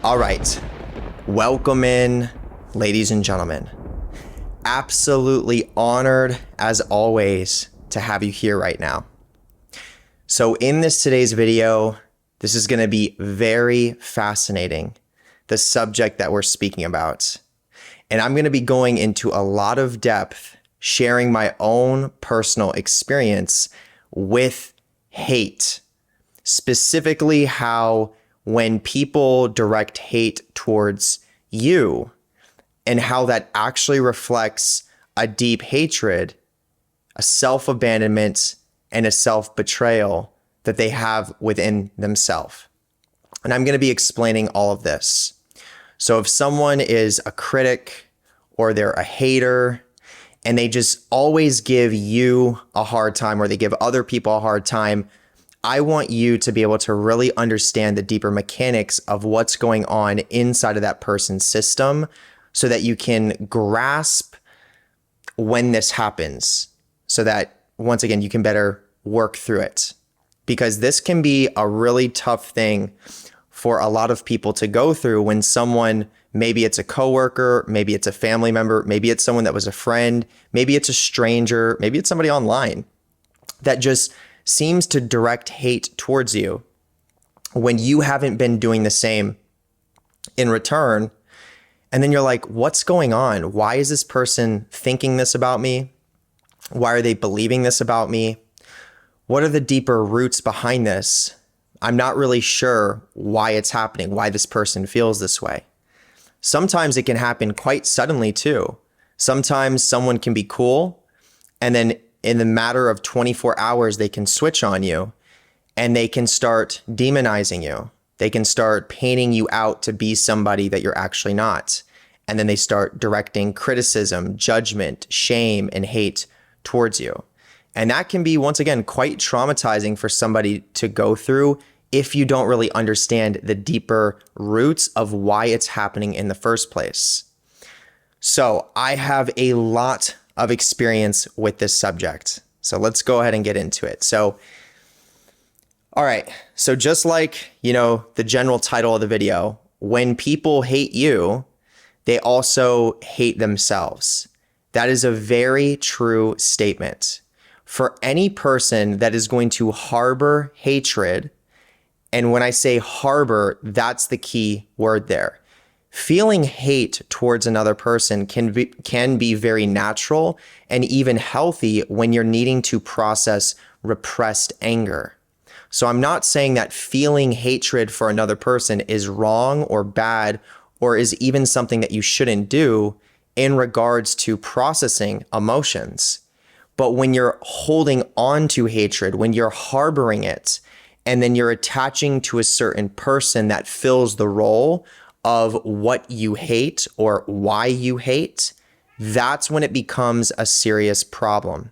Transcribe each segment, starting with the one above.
All right, welcome in, ladies and gentlemen. Absolutely honored, as always, to have you here right now. So in today's video, this is going to be very fascinating, the subject that we're speaking about. And I'm going to be going into a lot of depth, sharing my own personal experience with hate, specifically how when people direct hate towards you and how that actually reflects a deep hatred, a self-abandonment, and a self-betrayal that they have within themselves. And I'm going to be explaining all of this. So if someone is a critic or they're a hater and they just always give you a hard time or they give other people a hard time, I want you to be able to really understand the deeper mechanics of what's going on inside of that person's system so that you can grasp when this happens so that, once again, you can better work through it. Because this can be a really tough thing for a lot of people to go through when someone, maybe it's a coworker, maybe it's a family member, maybe it's someone that was a friend, maybe it's a stranger, maybe it's somebody online that just seems to direct hate towards you when you haven't been doing the same in return. And then you're like, what's going on? Why is this person thinking this about me? Why are they believing this about me? What are the deeper roots behind this? I'm not really sure why it's happening, why this person feels this way. Sometimes it can happen quite suddenly too. Sometimes someone can be cool and then in the matter of 24 hours, they can switch on you and they can start demonizing you. They can start painting you out to be somebody that you're actually not. And then they start directing criticism, judgment, shame, and hate towards you. And that can be, once again, quite traumatizing for somebody to go through if you don't really understand the deeper roots of why it's happening in the first place. So I have a lot of experience with this subject. So let's go ahead and get into it. So, all right. So just like, the general title of the video, when people hate you, they also hate themselves. That is a very true statement. For any person that is going to harbor hatred, and when I say harbor, that's the key word there. Feeling hate towards another person can be very natural and even healthy when you're needing to process repressed anger. So I'm not saying that feeling hatred for another person is wrong or bad or is even something that you shouldn't do in regards to processing emotions. But when you're holding on to hatred, when you're harboring it, and then you're attaching to a certain person that fills the role of what you hate or why you hate, that's when it becomes a serious problem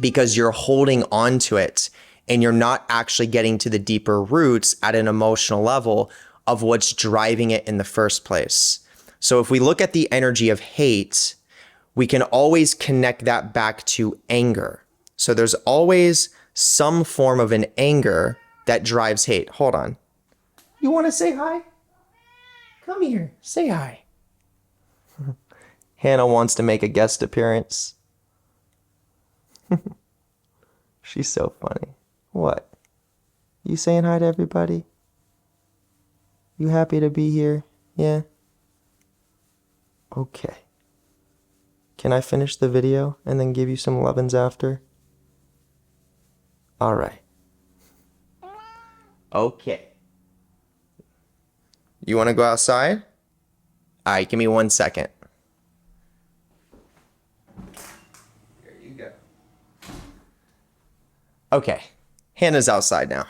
because you're holding on to it and you're not actually getting to the deeper roots at an emotional level of what's driving it in the first place. So if we look at the energy of hate, we can always connect that back to anger. So there's always some form of an anger that drives hate. Hold on. You want to say hi? Come here, say hi. Hannah wants to make a guest appearance. She's so funny. What? You saying hi to everybody? You happy to be here? Yeah? Okay. Can I finish the video and then give you some lovin's after? All right. Okay. You want to go outside? All right, give me 1 second. There you go. Okay, Hannah's outside now.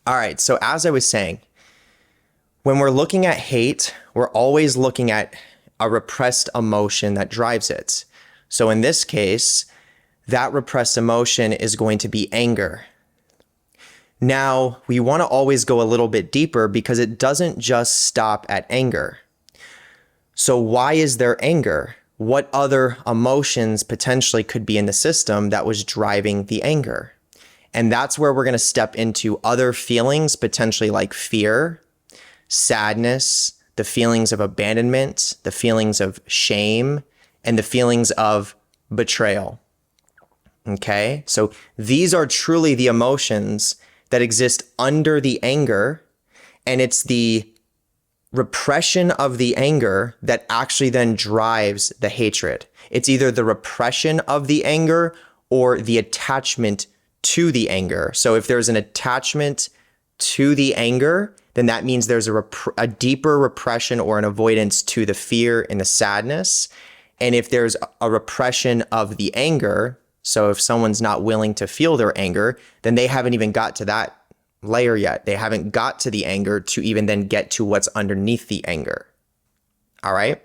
All right, so as I was saying, when we're looking at hate, we're always looking at a repressed emotion that drives it. So in this case, that repressed emotion is going to be anger. Now, we want to always go a little bit deeper because it doesn't just stop at anger. So why is there anger? What other emotions potentially could be in the system that was driving the anger? And that's where we're going to step into other feelings, potentially like fear, sadness, the feelings of abandonment, the feelings of shame, and the feelings of betrayal. Okay? So these are truly the emotions that exist under the anger, and it's the repression of the anger that actually then drives the hatred. It's either the repression of the anger or the attachment to the anger. So if there's an attachment to the anger, then that means there's a deeper repression or an avoidance to the fear and the sadness. And if there's a repression of the anger, so if someone's not willing to feel their anger, then they haven't even got to that layer yet. They haven't got to the anger to even then get to what's underneath the anger. All right?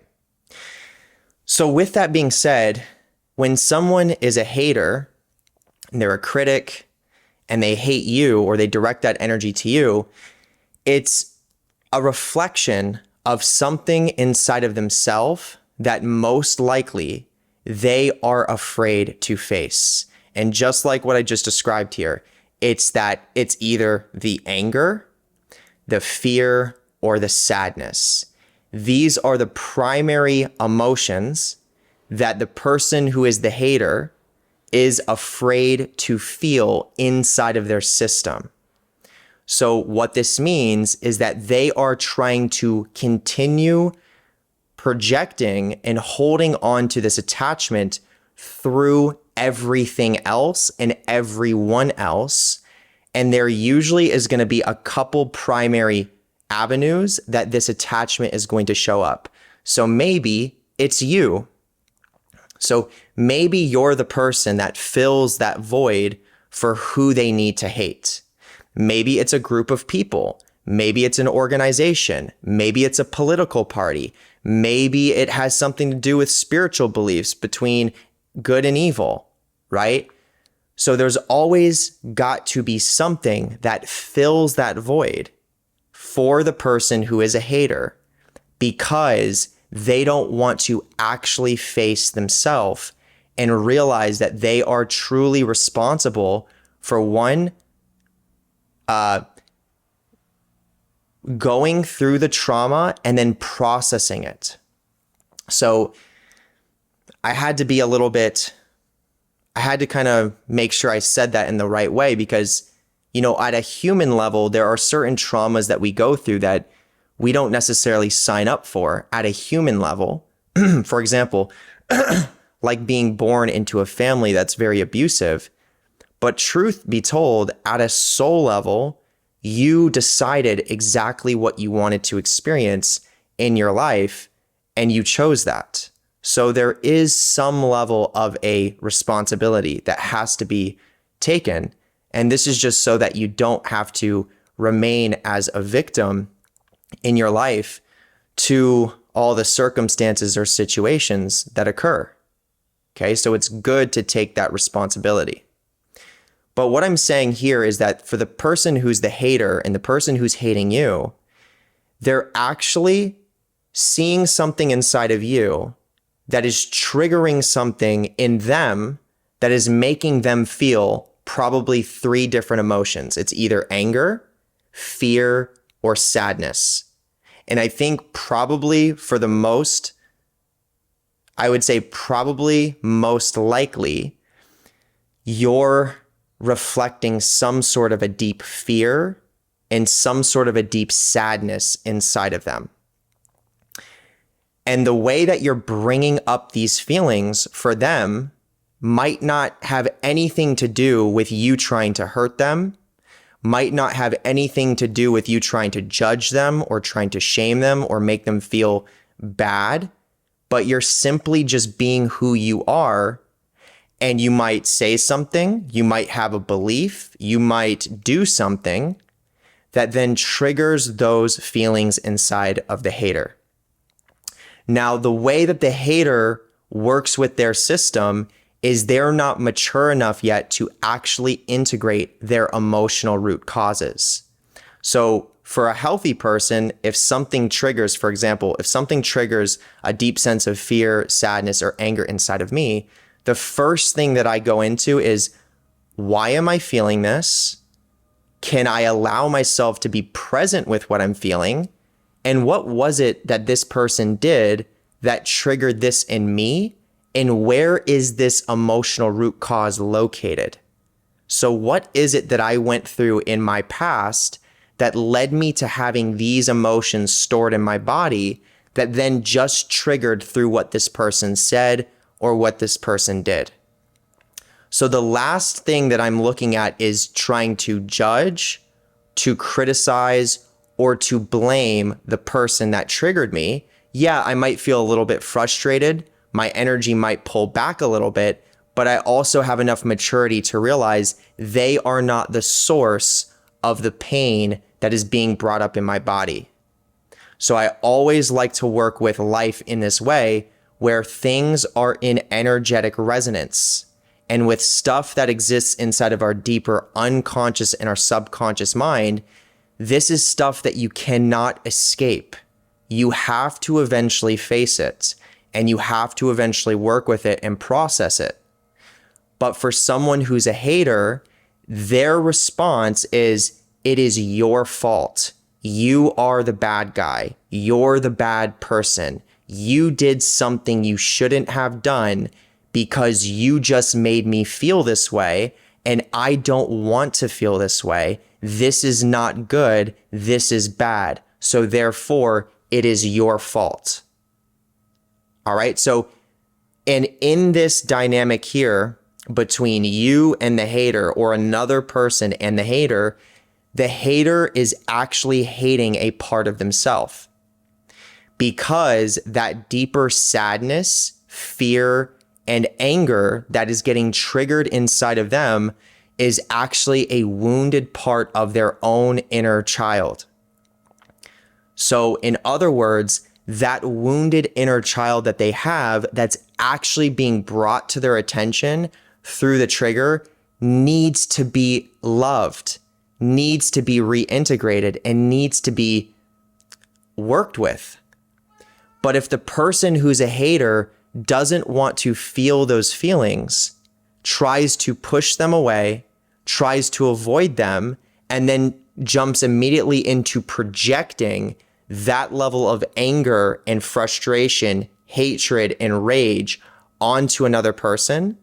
So with that being said, when someone is a hater and they're a critic and they hate you or they direct that energy to you, it's a reflection of something inside of themselves that most likely they are afraid to face. And just like what I just described here, it's that it's either the anger, the fear, or the sadness. These are the primary emotions that the person who is the hater is afraid to feel inside of their system. So what this means is that they are trying to continue projecting and holding on to this attachment through everything else and everyone else. And there usually is going to be a couple primary avenues that this attachment is going to show up. So maybe it's you. So maybe you're the person that fills that void for who they need to hate. Maybe it's a group of people. Maybe it's an organization. Maybe it's a political party. Maybe it has something to do with spiritual beliefs between good and evil, right? So there's always got to be something that fills that void for the person who is a hater, because they don't want to actually face themselves and realize that they are truly responsible for one, going through the trauma and then processing it. So I had to kind of make sure I said that in the right way, because, at a human level, there are certain traumas that we go through that we don't necessarily sign up for at a human level. For example, like being born into a family that's very abusive. But truth be told, at a soul level, you decided exactly what you wanted to experience in your life, and you chose that. So there is some level of a responsibility that has to be taken. And this is just so that you don't have to remain as a victim in your life to all the circumstances or situations that occur. Okay, so it's good to take that responsibility. But what I'm saying here is that for the person who's the hater and the person who's hating you, they're actually seeing something inside of you that is triggering something in them that is making them feel probably 3 different emotions. It's either anger, fear, or sadness. And I think probably most likely, you're reflecting some sort of a deep fear and some sort of a deep sadness inside of them. And the way that you're bringing up these feelings for them might not have anything to do with you trying to hurt them, might not have anything to do with you trying to judge them or trying to shame them or make them feel bad, but you're simply just being who you are. And you might say something, you might have a belief, you might do something that then triggers those feelings inside of the hater. Now, the way that the hater works with their system is they're not mature enough yet to actually integrate their emotional root causes. So for a healthy person, if something triggers, for example, if something triggers a deep sense of fear, sadness, or anger inside of me, the first thing that I go into is, why am I feeling this? Can I allow myself to be present with what I'm feeling? And what was it that this person did that triggered this in me? And where is this emotional root cause located? So what is it that I went through in my past that led me to having these emotions stored in my body that then just triggered through what this person said or what this person did? So the last thing that I'm looking at is trying to judge, to criticize, or to blame the person that triggered me. Yeah, I might feel a little bit frustrated. My energy might pull back a little bit, but I also have enough maturity to realize they are not the source of the pain that is being brought up in my body. So I always like to work with life in this way, where things are in energetic resonance. And with stuff that exists inside of our deeper unconscious and our subconscious mind, this is stuff that you cannot escape. You have to eventually face it, and you have to eventually work with it and process it. But for someone who's a hater, their response is, it is your fault. You are the bad guy. You're the bad person. You did something you shouldn't have done because you just made me feel this way, and I don't want to feel this way. This is not good. This is bad. So therefore, it is your fault. All right. So, and in this dynamic here between you and the hater, or another person and the hater is actually hating a part of themselves, because that deeper sadness, fear, and anger that is getting triggered inside of them is actually a wounded part of their own inner child. So in other words, that wounded inner child that they have that's actually being brought to their attention through the trigger needs to be loved, needs to be reintegrated, and needs to be worked with. But if the person who's a hater doesn't want to feel those feelings, tries to push them away, tries to avoid them, and then jumps immediately into projecting that level of anger and frustration, hatred, and rage onto another person,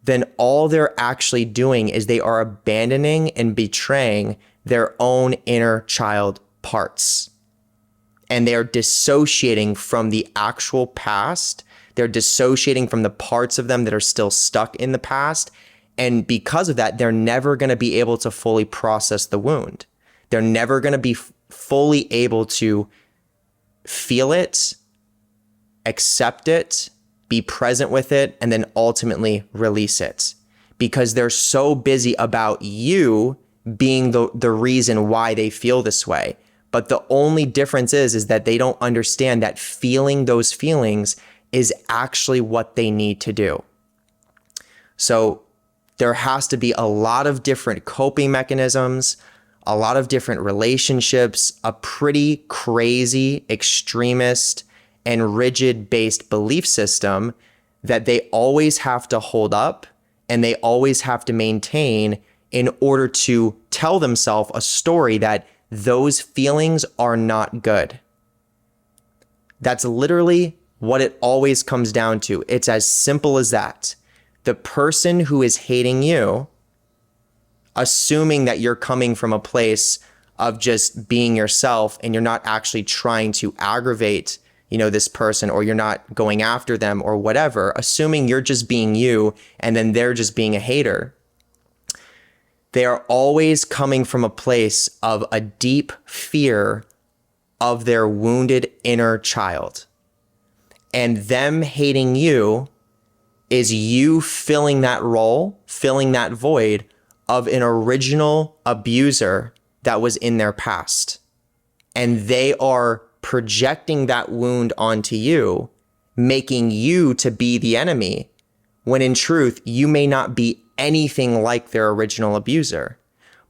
then all they're actually doing is they are abandoning and betraying their own inner child parts. And they're dissociating from the actual past. They're dissociating from the parts of them that are still stuck in the past. And because of that, they're never going to be able to fully process the wound. They're never going to be fully able to feel it, accept it, be present with it, and then ultimately release it. Because they're so busy about you being the reason why they feel this way. But the only difference is that they don't understand that feeling those feelings is actually what they need to do. So there has to be a lot of different coping mechanisms, a lot of different relationships, a pretty crazy, extremist, and rigid-based belief system that they always have to hold up and they always have to maintain in order to tell themselves a story that those feelings are not good. That's literally what it always comes down to. It's as simple as that. The person who is hating you, assuming that you're coming from a place of just being yourself and you're not actually trying to aggravate, this person, or you're not going after them or whatever, assuming you're just being you and then they're just being a hater. They are always coming from a place of a deep fear of their wounded inner child. And them hating you is you filling that role, filling that void of an original abuser that was in their past. And they are projecting that wound onto you, making you to be the enemy, when in truth, you may not be anything like their original abuser.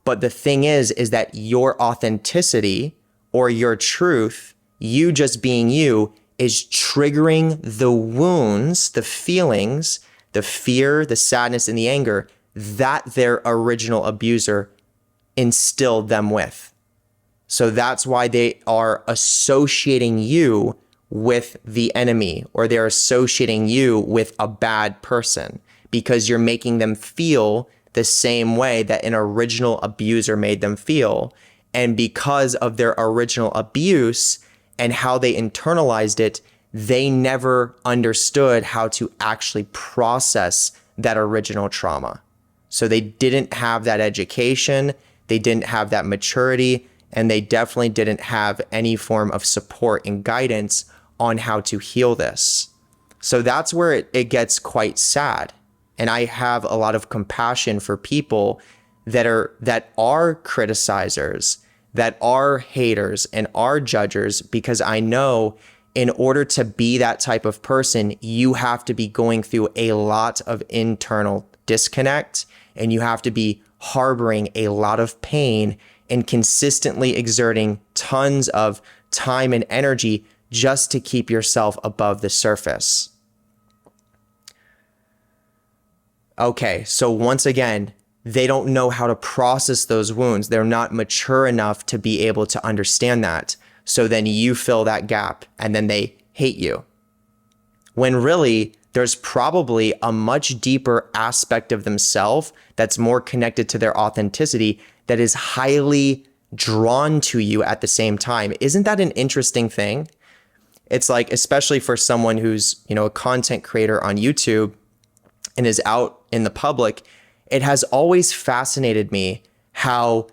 But the thing is that your authenticity or your truth, you just being you, is triggering the wounds, the feelings, the fear, the sadness, and the anger that their original abuser instilled them with. So that's why they are associating you with the enemy, or they're associating you with a bad person, because you're making them feel the same way that an original abuser made them feel. And because of their original abuse and how they internalized it, they never understood how to actually process that original trauma. So they didn't have that education, they didn't have that maturity, and they definitely didn't have any form of support and guidance on how to heal this. So that's where it gets quite sad. And I have a lot of compassion for people that are criticizers, that are haters and are judgers, because I know in order to be that type of person, you have to be going through a lot of internal disconnect, and you have to be harboring a lot of pain and consistently exerting tons of time and energy just to keep yourself above the surface. Okay, so once again, they don't know how to process those wounds. They're not mature enough to be able to understand that. So then you fill that gap and then they hate you. When really, there's probably a much deeper aspect of themselves that's more connected to their authenticity that is highly drawn to you at the same time. Isn't that an interesting thing? It's like, especially for someone who's, a content creator on YouTube and is out in the public, it has always fascinated me how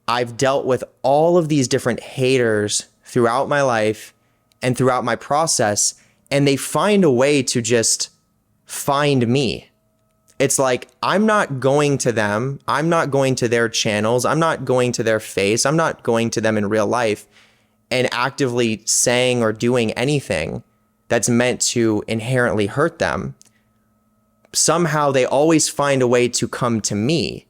I've dealt with all of these different haters throughout my life and throughout my process, and they find a way to just find me. It's like, I'm not going to them. I'm not going to their channels. I'm not going to their face. I'm not going to them in real life and actively saying or doing anything that's meant to inherently hurt them. Somehow they always find a way to come to me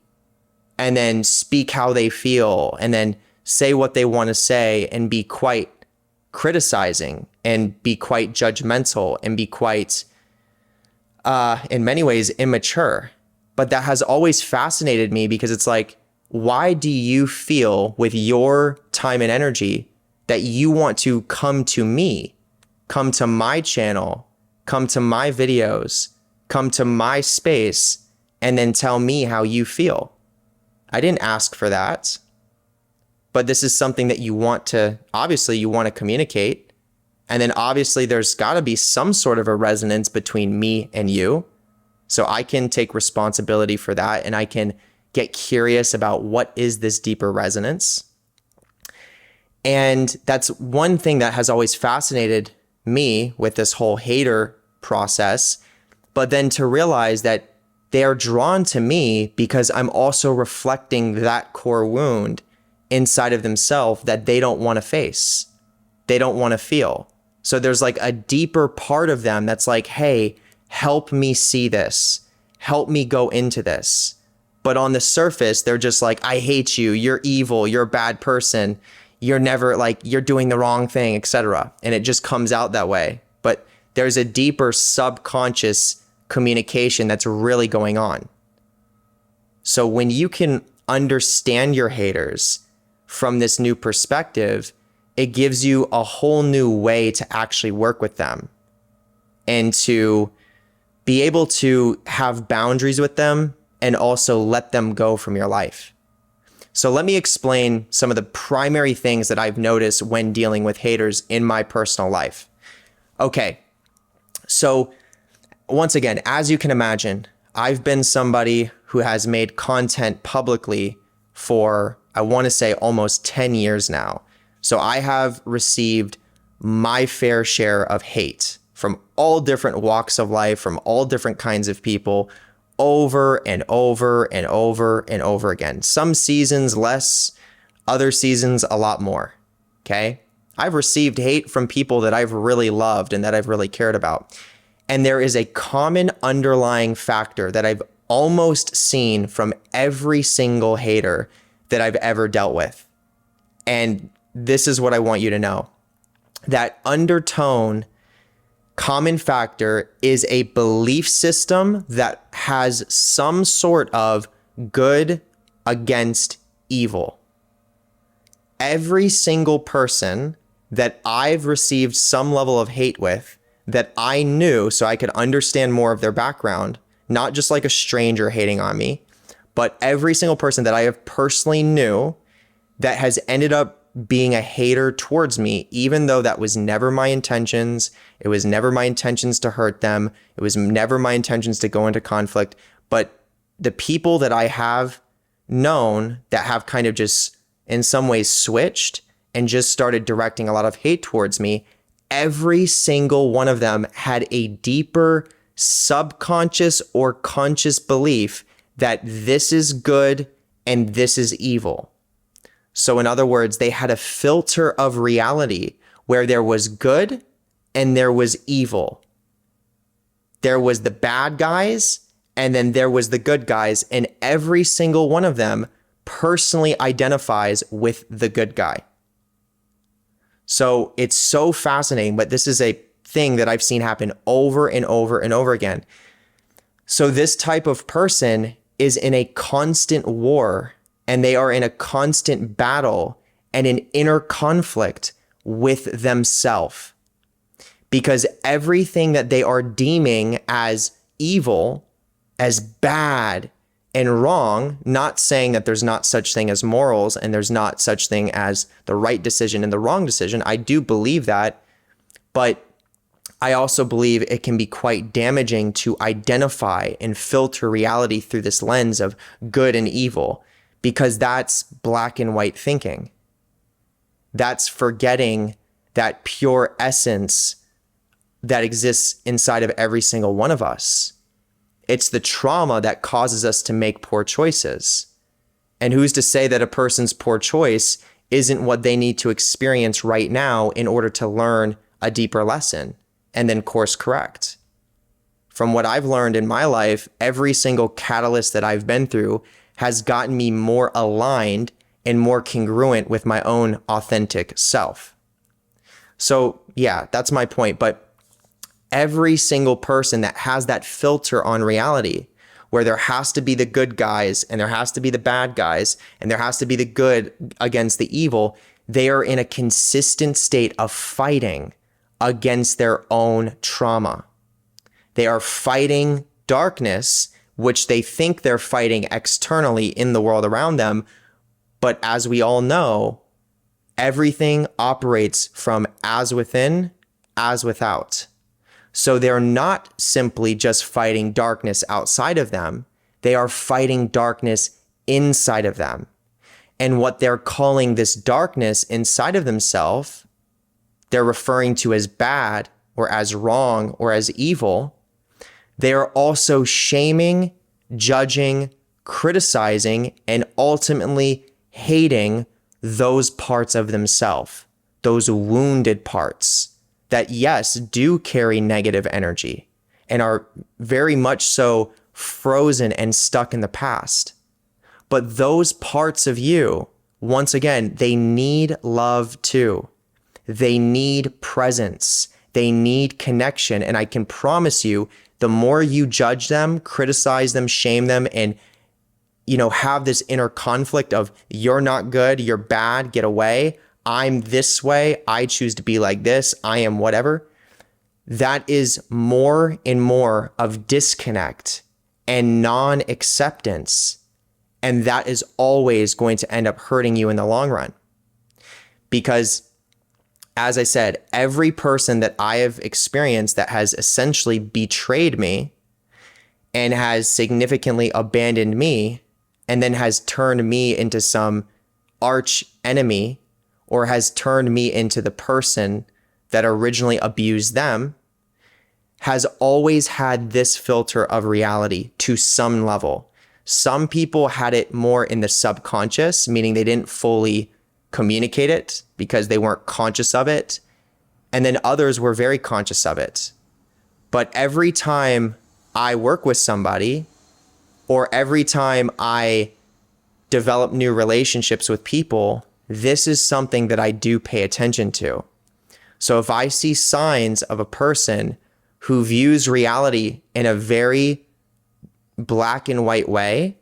and then speak how they feel and then say what they want to say and be quite criticizing and be quite judgmental and be quite, in many ways, immature. But that has always fascinated me, because it's like, why do you feel with your time and energy that you want to come to me, come to my channel, come to my videos, come to my space, and then tell me how you feel? I didn't ask for that. But this is something that you want to communicate. And then obviously there's got to be some sort of a resonance between me and you. So I can take responsibility for that, and I can get curious about what is this deeper resonance. And that's one thing that has always fascinated me with this whole hater process. But then to realize that they are drawn to me because I'm also reflecting that core wound inside of themselves that they don't want to face, they don't want to feel. So there's like a deeper part of them that's like, hey, help me see this, help me go into this. But on the surface, they're just like, I hate you, you're evil, you're a bad person, you're never like, you're doing the wrong thing, etc. And it just comes out that way. But there's a deeper subconscious communication that's really going on. So when you can understand your haters from this new perspective, it gives you a whole new way to actually work with them and to be able to have boundaries with them and also let them go from your life. So let me explain some of the primary things that I've noticed when dealing with haters in my personal life. Okay, so once again, as you can imagine, I've been somebody who has made content publicly for, I want to say, almost 10 years now. So I have received my fair share of hate from all different walks of life, from all different kinds of people, over and over and over and over again. Some seasons less, other seasons a lot more, okay? I've received hate from people that I've really loved and that I've really cared about. And there is a common underlying factor that I've almost seen from every single hater that I've ever dealt with. And this is what I want you to know. That undertone common factor is a belief system that has some sort of good against evil. every single person that I've received some level of hate with, that I knew so I could understand more of their background, not just like a stranger hating on me, but every single person that I have personally knew that has ended up being a hater towards me, even though that was never my intentions. It was never my intentions to hurt them. It was never my intentions to go into conflict. But the people that I have known that have kind of just in some ways switched and just started directing a lot of hate towards me, every single one of them had a deeper subconscious or conscious belief that this is good and this is evil. So in other words, they had a filter of reality where there was good and there was evil. There was the bad guys and then there was the good guys, and every single one of them personally identifies with the good guy. So it's so fascinating, but this is a thing that I've seen happen over and over and over again. So this type of person is in a constant war, and they are in a constant battle and an inner conflict with themselves, because everything that they are deeming as evil, as bad and wrong, not saying that there's not such thing as morals and there's not such thing as the right decision and the wrong decision. I do believe that, but I also believe it can be quite damaging to identify and filter reality through this lens of good and evil, because that's black and white thinking. That's forgetting that pure essence that exists inside of every single one of us. It's the trauma that causes us to make poor choices. And who's to say that a person's poor choice isn't what they need to experience right now in order to learn a deeper lesson and then course correct? From what I've learned in my life, every single catalyst that I've been through has gotten me more aligned and more congruent with my own authentic self. So yeah, that's my point. But every single person that has that filter on reality, where there has to be the good guys and there has to be the bad guys and there has to be the good against the evil, they are in a consistent state of fighting against their own trauma. They are fighting darkness, which they think they're fighting externally in the world around them. But as we all know, everything operates from as within, as without. So they're not simply just fighting darkness outside of them. They are fighting darkness inside of them. And what they're calling this darkness inside of themselves, they're referring to as bad or as wrong or as evil. They are also shaming, judging, criticizing, and ultimately hating those parts of themselves, those wounded parts that, yes, do carry negative energy and are very much so frozen and stuck in the past. But those parts of you, once again, they need love too. They need presence. They need connection. And I can promise you, the more you judge them, criticize them, shame them, and have this inner conflict of you're not good, you're bad, get away, I'm this way, I choose to be like this, I am whatever. That is more and more of disconnect and non-acceptance. And that is always going to end up hurting you in the long run. Because, as I said, every person that I have experienced that has essentially betrayed me and has significantly abandoned me and then has turned me into some arch enemy, or has turned me into the person that originally abused them, has always had this filter of reality to some level. Some people had it more in the subconscious, meaning they didn't fully communicate it because they weren't conscious of it. And then others were very conscious of it. But every time I work with somebody, or every time I develop new relationships with people, this is something that I do pay attention to. So if I see signs of a person who views reality in a very black and white way,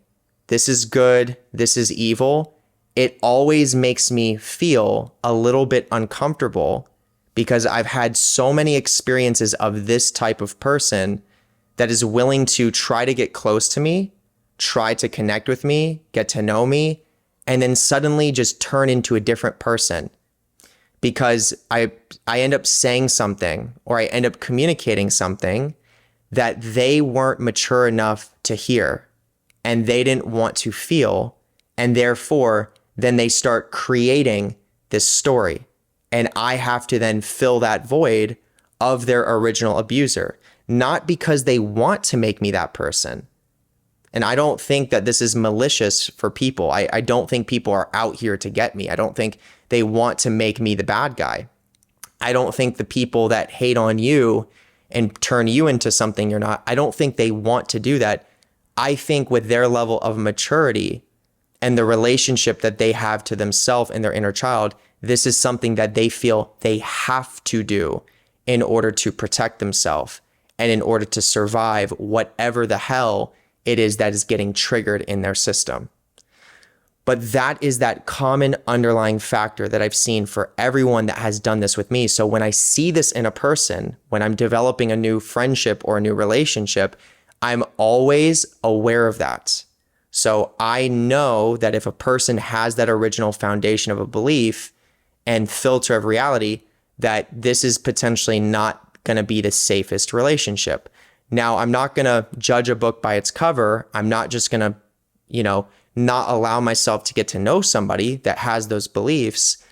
this is good, this is evil, it always makes me feel a little bit uncomfortable because I've had so many experiences of this type of person that is willing to try to get close to me, try to connect with me, get to know me, and then suddenly just turn into a different person because I end up saying something or I end up communicating something that they weren't mature enough to hear and they didn't want to feel, and therefore then they start creating this story. And I have to then fill that void of their original abuser, not because they want to make me that person. And I don't think that this is malicious for people. I don't think people are out here to get me. I don't think they want to make me the bad guy. I don't think the people that hate on you and turn you into something you're not, I don't think they want to do that. I think with their level of maturity and the relationship that they have to themselves and their inner child, this is something that they feel they have to do in order to protect themselves and in order to survive whatever the hell it is that is getting triggered in their system. But that is that common underlying factor that I've seen for everyone that has done this with me. So when I see this in a person, when I'm developing a new friendship or a new relationship, I'm always aware of that. So I know that if a person has that original foundation of a belief and filter of reality, that this is potentially not going to be the safest relationship. Now, I'm not going to judge a book by its cover. I'm not just going to, not allow myself to get to know somebody that has those beliefs,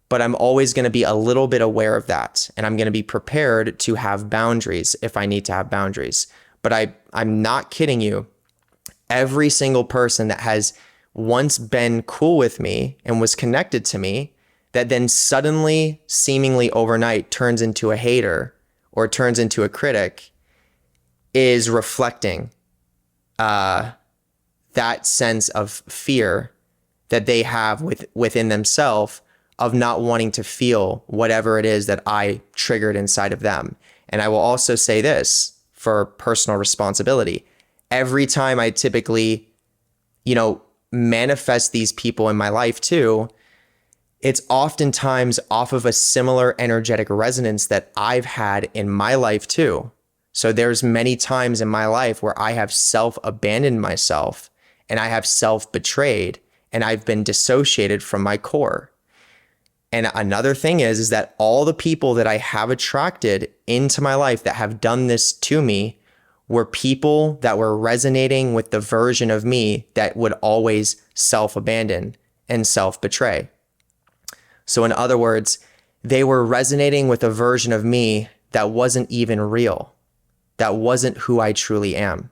but I'm always going to be a little bit aware of that. And I'm going to be prepared to have boundaries if I need to have boundaries. But I'm not kidding you. Every single person that has once been cool with me and was connected to me, that then suddenly, seemingly overnight, turns into a hater or turns into a critic, is reflecting that sense of fear that they have within themselves of not wanting to feel whatever it is that I triggered inside of them. And I will also say this for personal responsibility. Every time I typically, manifest these people in my life too, it's oftentimes off of a similar energetic resonance that I've had in my life too. So there's many times in my life where I have self-abandoned myself and I have self-betrayed and I've been dissociated from my core. And another thing is that all the people that I have attracted into my life that have done this to me were people that were resonating with the version of me that would always self-abandon and self-betray. So in other words, they were resonating with a version of me that wasn't even real, that wasn't who I truly am.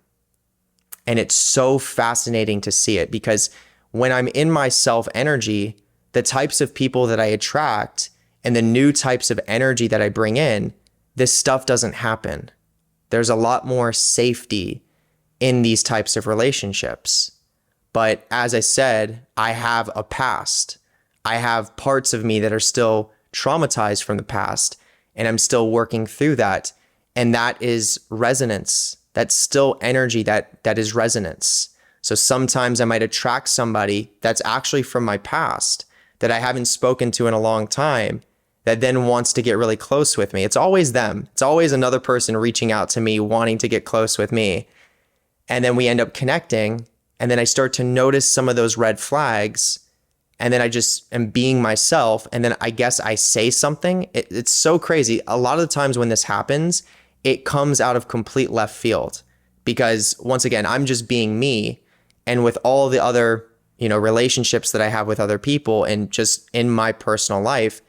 And it's so fascinating to see it because when I'm in my self energy, the types of people that I attract and the new types of energy that I bring in, this stuff doesn't happen. There's a lot more safety in these types of relationships. But as I said, I have a past. I have parts of me that are still traumatized from the past, and I'm still working through that. And that is resonance. That's still energy that is resonance. So sometimes I might attract somebody that's actually from my past that I haven't spoken to in a long time that then wants to get really close with me. It's always them. It's always another person reaching out to me, wanting to get close with me. And then we end up connecting. And then I start to notice some of those red flags. And then I just am being myself. And then I guess I say something. It's so crazy. A lot of the times when this happens, it comes out of complete left field because once again, I'm just being me. And with all the other, relationships that I have with other people and just in my personal life,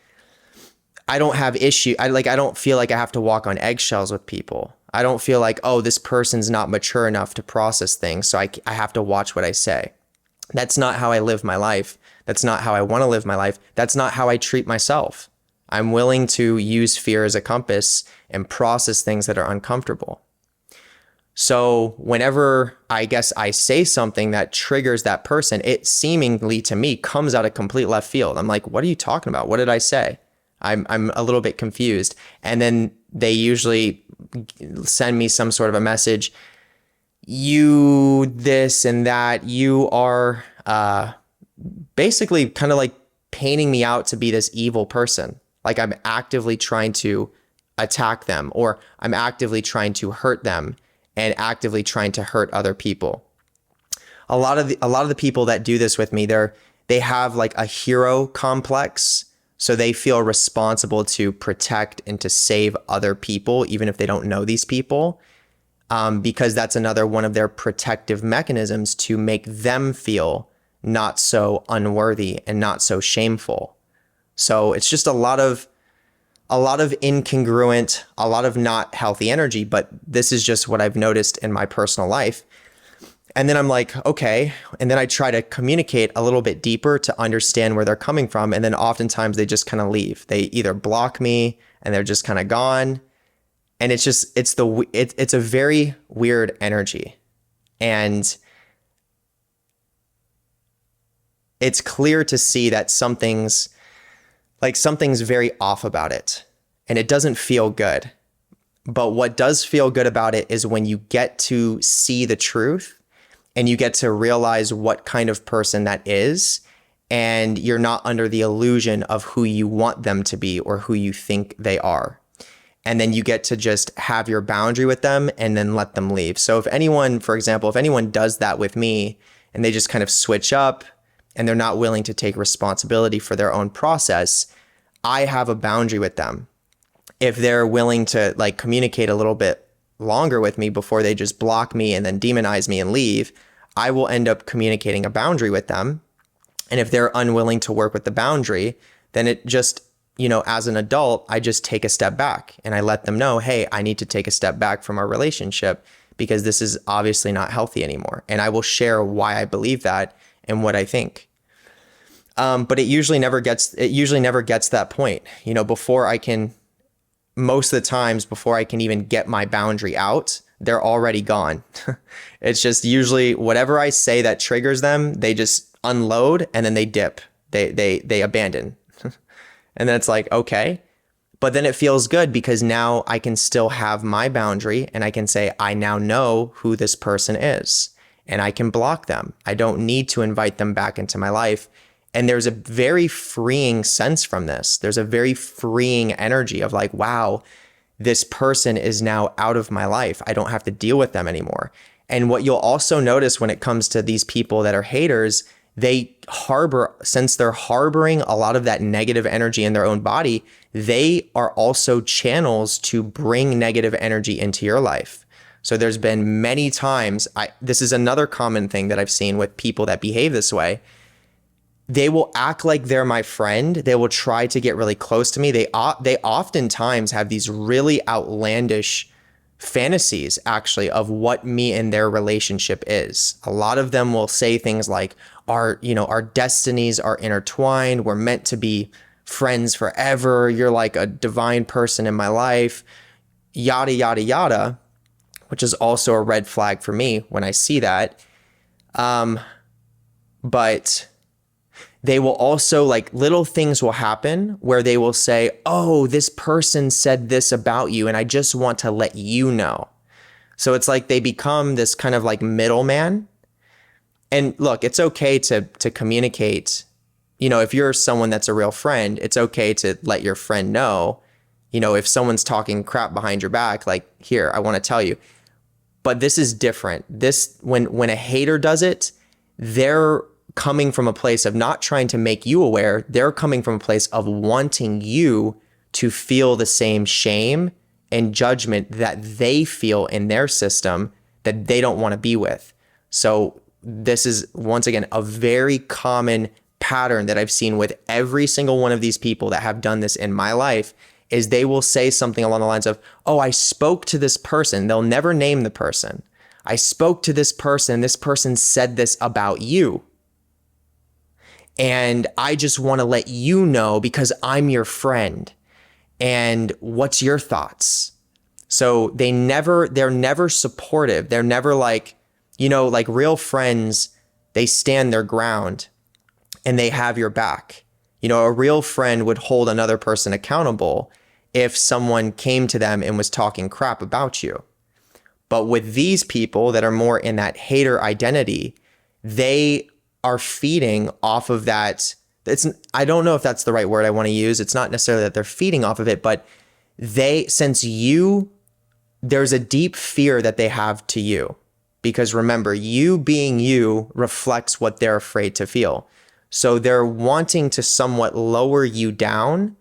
I don't have issue. I don't feel like I have to walk on eggshells with people. I don't feel like, oh, this person's not mature enough to process things. So I have to watch what I say. That's not how I live my life. That's not how I want to live my life. That's not how I treat myself. I'm willing to use fear as a compass and process things that are uncomfortable. So whenever I say something that triggers that person, it seemingly to me comes out of complete left field. I'm like, what are you talking about? What did I say? I'm a little bit confused. And then they usually send me some sort of a message. You this and that, you are basically kind of like painting me out to be this evil person. Like I'm actively trying to attack them, or I'm actively trying to hurt them and actively trying to hurt other people. A lot of the people that do this with me, they have like a hero complex. So they feel responsible to protect and to save other people, even if they don't know these people, because that's another one of their protective mechanisms to make them feel not so unworthy and not so shameful. So it's just a lot of incongruent, a lot of not healthy energy, but this is just what I've noticed in my personal life. And then I'm like, okay. And then I try to communicate a little bit deeper to understand where they're coming from. And then oftentimes they just kind of leave. They either block me and they're just kind of gone. And it's a very weird energy. And it's clear to see that something's very off about it. And it doesn't feel good. But what does feel good about it is when you get to see the truth and you get to realize what kind of person that is, and you're not under the illusion of who you want them to be or who you think they are. And then you get to just have your boundary with them and then let them leave. So if anyone, for example, if anyone does that with me and they just kind of switch up and they're not willing to take responsibility for their own process, I have a boundary with them. If they're willing to like communicate a little bit longer with me before they just block me and then demonize me and leave, I will end up communicating a boundary with them. And if they're unwilling to work with the boundary, then it just, as an adult, I just take a step back and I let them know, hey, I need to take a step back from our relationship because this is obviously not healthy anymore. And I will share why I believe that and what I think. But it usually never gets that point, most of the times before I can even get my boundary out, they're already gone. It's just usually whatever I say that triggers them, they just unload and then they dip. They abandon. And then it's like, okay. But then it feels good because now I can still have my boundary and I can say, I now know who this person is and I can block them. I don't need to invite them back into my life. And there's a very freeing sense from this. There's a very freeing energy of like, wow, this person is now out of my life. I don't have to deal with them anymore. And what you'll also notice when it comes to these people that are haters, since they're harboring a lot of that negative energy in their own body, they are also channels to bring negative energy into your life. So there's been many times, this is another common thing that I've seen with people that behave this way. They will act like they're my friend. They will try to get really close to me. They oftentimes have these really outlandish fantasies, actually, of what me and their relationship is. A lot of them will say things like, our destinies are intertwined. We're meant to be friends forever. You're like a divine person in my life, yada, yada, yada, which is also a red flag for me when I see that. But they will also, like, little things will happen where they will say, oh, this person said this about you and I just want to let you know. So it's like they become this kind of like middleman. And look, it's okay to communicate. If you're someone that's a real friend, it's okay to let your friend know, if someone's talking crap behind your back, like, here, I want to tell you. But this is different. When a hater does it, they're coming from a place of not trying to make you aware. They're coming from a place of wanting you to feel the same shame and judgment that they feel in their system that they don't want to be with. So this is, once again, a very common pattern that I've seen with every single one of these people that have done this in my life, is they will say something along the lines of, oh, I spoke to this person. They'll never name the person. I spoke to this person. This person said this about you. And I just want to let you know because I'm your friend. And what's your thoughts? So they're never supportive. They're never like, like real friends, they stand their ground and they have your back. A real friend would hold another person accountable if someone came to them and was talking crap about you. But with these people that are more in that hater identity, they are feeding off of that. I don't know if that's the right word I want to use. It's not necessarily that they're feeding off of it, but there's a deep fear that they have to you. Because remember, you being you reflects what they're afraid to feel. So they're wanting to somewhat lower you down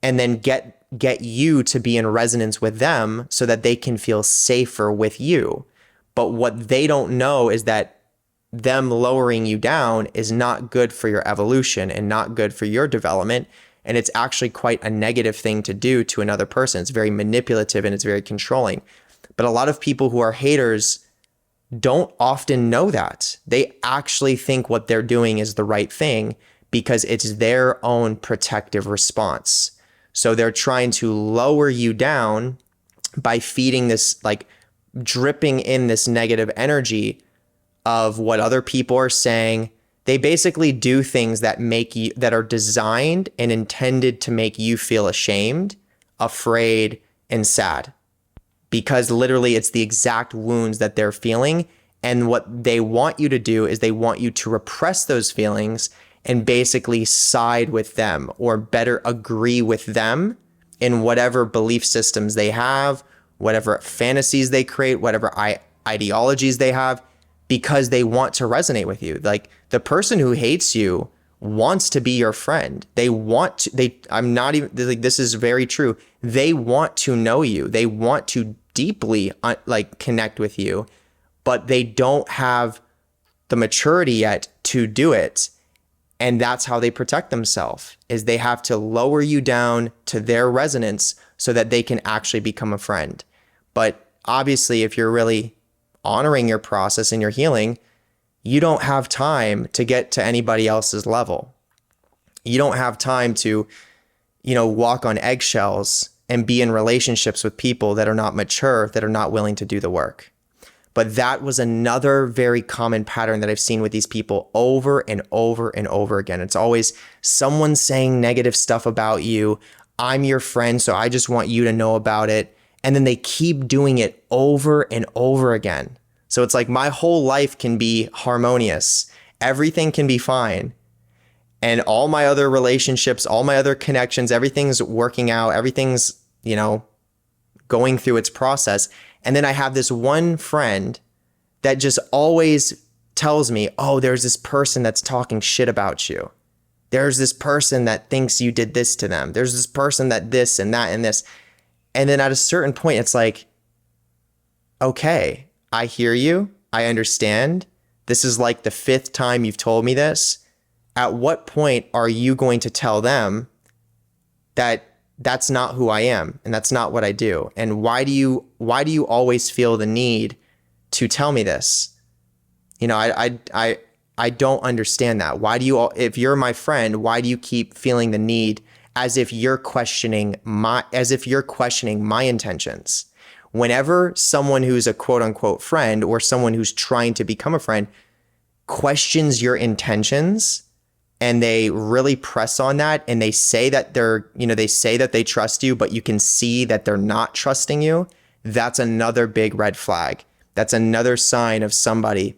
and then get you to be in resonance with them so that they can feel safer with you. But what they don't know is that them lowering you down is not good for your evolution and not good for your development. And it's actually quite a negative thing to do to another person. It's very manipulative and it's very controlling. But a lot of people who are haters don't often know that. They actually think what they're doing is the right thing because it's their own protective response. So they're trying to lower you down by feeding this, like dripping in this negative energy of what other people are saying. They basically do things that are designed and intended to make you feel ashamed, afraid, and sad. Because literally it's the exact wounds that they're feeling. And what they want you to do is they want you to repress those feelings and basically side with them or better agree with them in whatever belief systems they have, whatever fantasies they create, whatever ideologies they have, because they want to resonate with you. Like the person who hates you wants to be your friend. This is very true. They want to know you. They want to deeply connect with you, but they don't have the maturity yet to do it. And that's how they protect themselves, is they have to lower you down to their resonance so that they can actually become a friend. But obviously, if you're really honoring your process and your healing, you don't have time to get to anybody else's level. You don't have time to, walk on eggshells and be in relationships with people that are not mature, that are not willing to do the work. But that was another very common pattern that I've seen with these people over and over and over again. It's always someone saying negative stuff about you. I'm your friend, so I just want you to know about it. And then they keep doing it over and over again. So it's like my whole life can be harmonious. Everything can be fine. And all my other relationships, all my other connections, everything's working out. Everything's, going through its process. And then I have this one friend that just always tells me, oh, there's this person that's talking shit about you. There's this person that thinks you did this to them. There's this person that this and that and this. And then at a certain point, it's like, okay, I hear you. I understand. This is like the 5th time you've told me this. At what point are you going to tell them that that's not who I am and that's not what I do? And why do you always feel the need to tell me this? I don't understand that. If you're my friend, why do you keep feeling the need as if you're questioning my intentions? Whenever someone who's a quote unquote friend or someone who's trying to become a friend questions your intentions, and they really press on that, and they say that they trust you, but you can see that they're not trusting you, that's another big red flag. That's another sign of somebody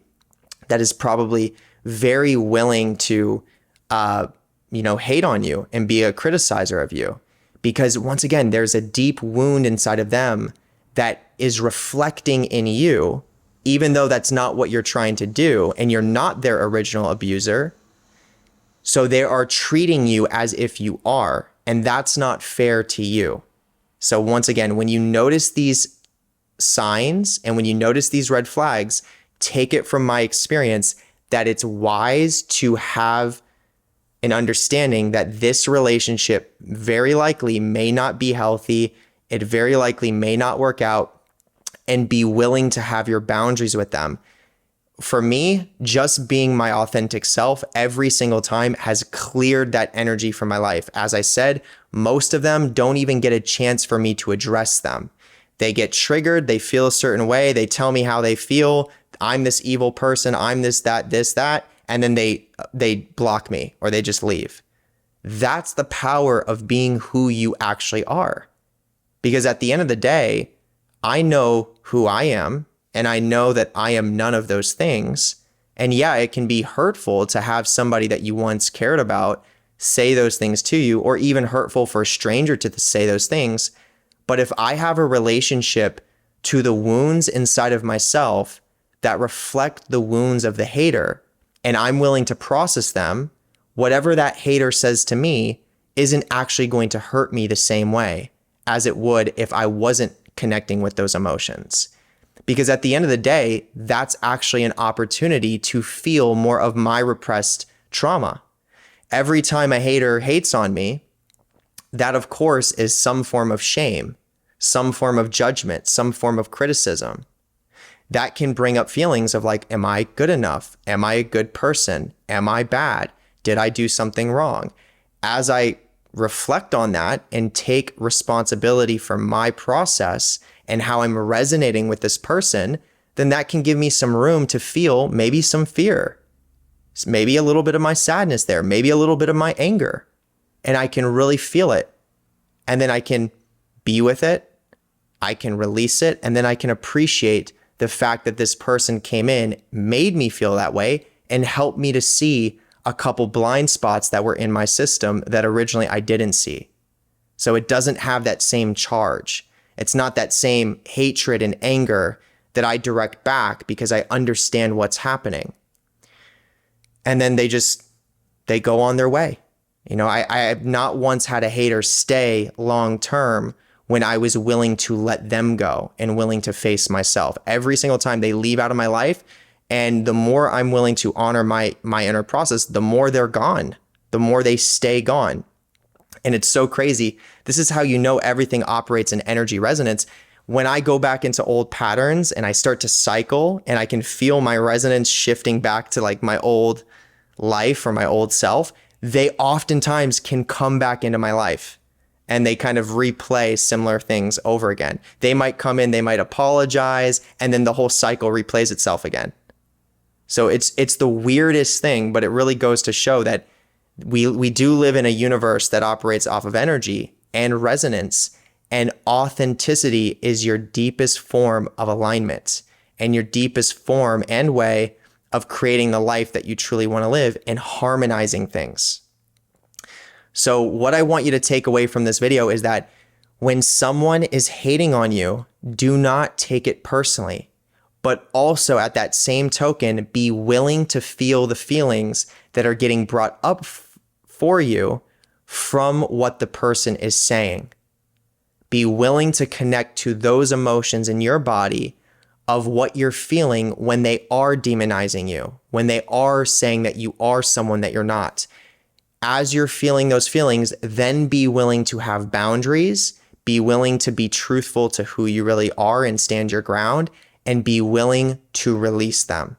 that is probably very willing to, hate on you and be a criticizer of you. Because once again, there's a deep wound inside of them that is reflecting in you, even though that's not what you're trying to do, and you're not their original abuser. So they are treating you as if you are, and that's not fair to you. So once again, when you notice these signs and when you notice these red flags, take it from my experience that it's wise to have an understanding that this relationship very likely may not be healthy. It very likely may not work out, and be willing to have your boundaries with them. For me, just being my authentic self every single time has cleared that energy from my life. As I said, most of them don't even get a chance for me to address them. They get triggered, they feel a certain way, they tell me how they feel. I'm this evil person, I'm this, that, and then they block me or they just leave. That's the power of being who you actually are. Because at the end of the day, I know who I am, and I know that I am none of those things. And yeah, it can be hurtful to have somebody that you once cared about say those things to you, or even hurtful for a stranger to say those things. But if I have a relationship to the wounds inside of myself that reflect the wounds of the hater, and I'm willing to process them, whatever that hater says to me isn't actually going to hurt me the same way as it would if I wasn't connecting with those emotions. Because at the end of the day, that's actually an opportunity to feel more of my repressed trauma. Every time a hater hates on me, that of course is some form of shame, some form of judgment, some form of criticism. That can bring up feelings of like, am I good enough? Am I a good person? Am I bad? Did I do something wrong? As I reflect on that and take responsibility for my process and how I'm resonating with this person, then that can give me some room to feel maybe some fear, maybe a little bit of my sadness there, maybe a little bit of my anger, and I can really feel it. And then I can be with it, I can release it, and then I can appreciate the fact that this person came in, made me feel that way, and helped me to see a couple blind spots that were in my system that originally I didn't see. So it doesn't have that same charge. It's not that same hatred and anger that I direct back because I understand what's happening. And then they go on their way. You know, I have not once had a hater stay long term when I was willing to let them go and willing to face myself. Every single time they leave out of my life, and the more I'm willing to honor my inner process, the more they're gone, the more they stay gone. And it's so crazy. This is how you know everything operates in energy resonance. When I go back into old patterns and I start to cycle and I can feel my resonance shifting back to like my old life or my old self, they oftentimes can come back into my life and they kind of replay similar things over again. They might come in, they might apologize, and then the whole cycle replays itself again. So it's the weirdest thing, but it really goes to show that we do live in a universe that operates off of energy and resonance, and authenticity is your deepest form of alignment and your deepest form and way of creating the life that you truly want to live and harmonizing things. So what I want you to take away from this video is that when someone is hating on you, do not take it personally. But also at that same token, be willing to feel the feelings that are getting brought up for you from what the person is saying. Be willing to connect to those emotions in your body of what you're feeling when they are demonizing you, when they are saying that you are someone that you're not. As you're feeling those feelings, then be willing to have boundaries, be willing to be truthful to who you really are and stand your ground, and be willing to release them.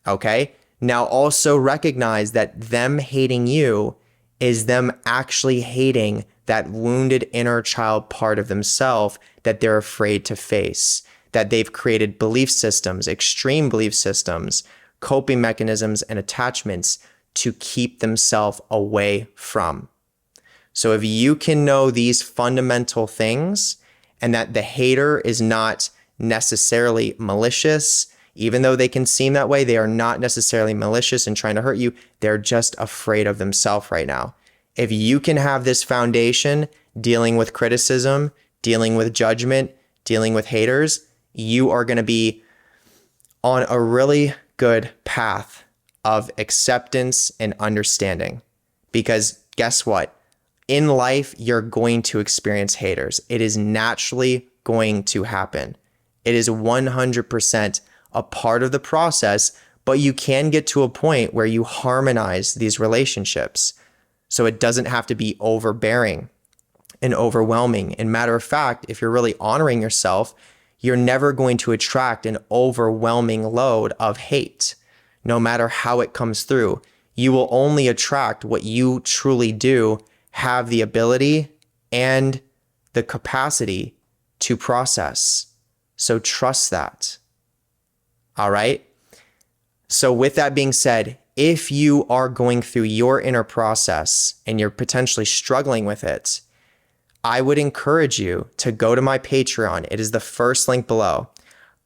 Okay? Now also recognize that them hating you is them actually hating that wounded inner child part of themselves that they're afraid to face, that they've created belief systems, extreme belief systems, coping mechanisms, and attachments to keep themselves away from. So if you can know these fundamental things, and that the hater is not necessarily malicious, even though they can seem that way, they are not necessarily malicious and trying to hurt you. They're just afraid of themselves right now. If you can have this foundation dealing with criticism, dealing with judgment, dealing with haters, you are going to be on a really good path of acceptance and understanding. Because guess what? In life, you're going to experience haters. It is naturally going to happen. It is 100% a part of the process, but you can get to a point where you harmonize these relationships. So it doesn't have to be overbearing and overwhelming. And matter of fact, if you're really honoring yourself, you're never going to attract an overwhelming load of hate. No matter how it comes through, you will only attract what you truly do have the ability and the capacity to process. So trust that. All right. So with that being said, if you are going through your inner process and you're potentially struggling with it, I would encourage you to go to my Patreon. It is the first link below.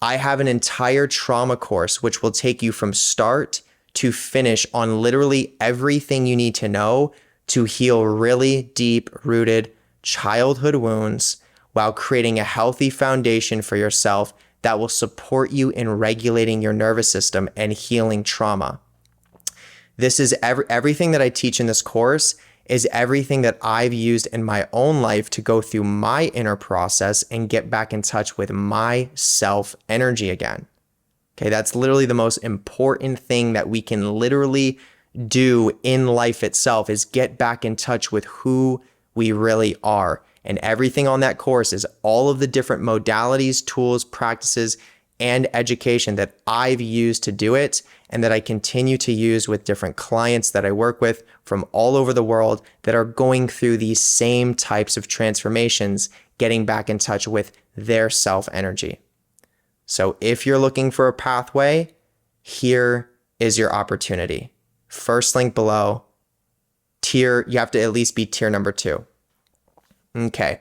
I have an entire trauma course which will take you from start to finish on literally everything you need to know to heal really deep-rooted childhood wounds while creating a healthy foundation for yourself that will support you in regulating your nervous system and healing trauma. This is everything that I teach in this course is everything that I've used in my own life to go through my inner process and get back in touch with my self energy again. Okay, that's literally the most important thing that we can literally do in life itself is get back in touch with who we really are. And everything on that course is all of the different modalities, tools, practices, and education that I've used to do it and that I continue to use with different clients that I work with from all over the world that are going through these same types of transformations, getting back in touch with their self energy. So if you're looking for a pathway, here is your opportunity. First link below. You have to at least be tier number 2. Okay.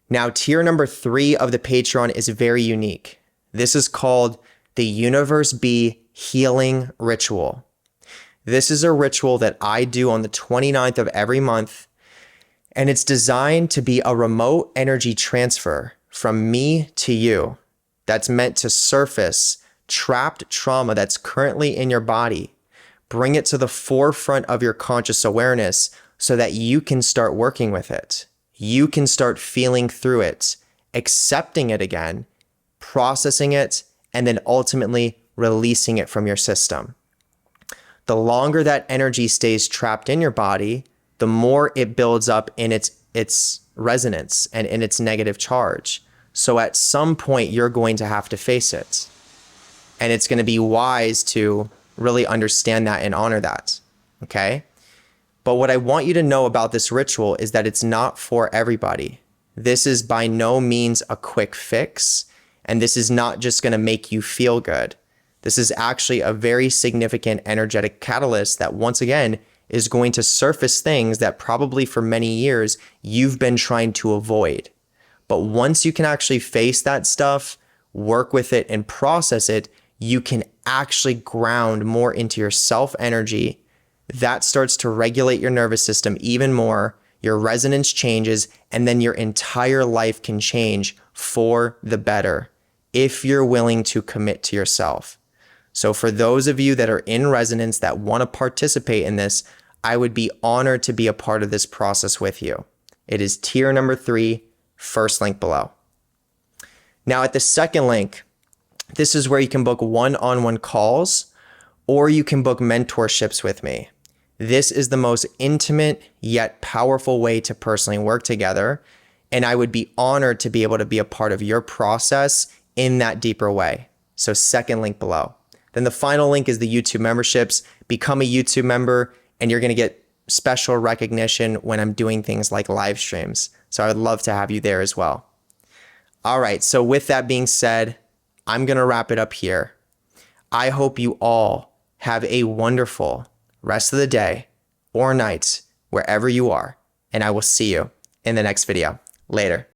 Now, tier number 3 of the Patreon is very unique. This is called the Universe B Healing Ritual. This is a ritual that I do on the 29th of every month, and it's designed to be a remote energy transfer from me to you that's meant to surface trapped trauma that's currently in your body, bring it to the forefront of your conscious awareness so that you can start working with it. You can start feeling through it, accepting it again, processing it, and then ultimately releasing it from your system. The longer that energy stays trapped in your body, the more it builds up in its resonance and in its negative charge. So at some point, you're going to have to face it. And it's going to be wise to really understand that and honor that, okay? But what I want you to know about this ritual is that it's not for everybody. This is by no means a quick fix. And this is not just going to make you feel good. This is actually a very significant energetic catalyst that, once again, is going to surface things that probably for many years you've been trying to avoid. But once you can actually face that stuff, work with it, and process it, you can actually ground more into your self energy. That starts to regulate your nervous system even more. Your resonance changes, and then your entire life can change for the better if you're willing to commit to yourself. So for those of you that are in resonance that want to participate in this, I would be honored to be a part of this process with you. It is tier number 3, first link below. Now at the second link, this is where you can book one-on-one calls or you can book mentorships with me. This is the most intimate yet powerful way to personally work together. And I would be honored to be able to be a part of your process in that deeper way. So second link below. Then the final link is the YouTube memberships. Become a YouTube member and you're going to get special recognition when I'm doing things like live streams. So I would love to have you there as well. All right. So with that being said, I'm going to wrap it up here. I hope you all have a wonderful rest of the day or night wherever you are. And I will see you in the next video. Later.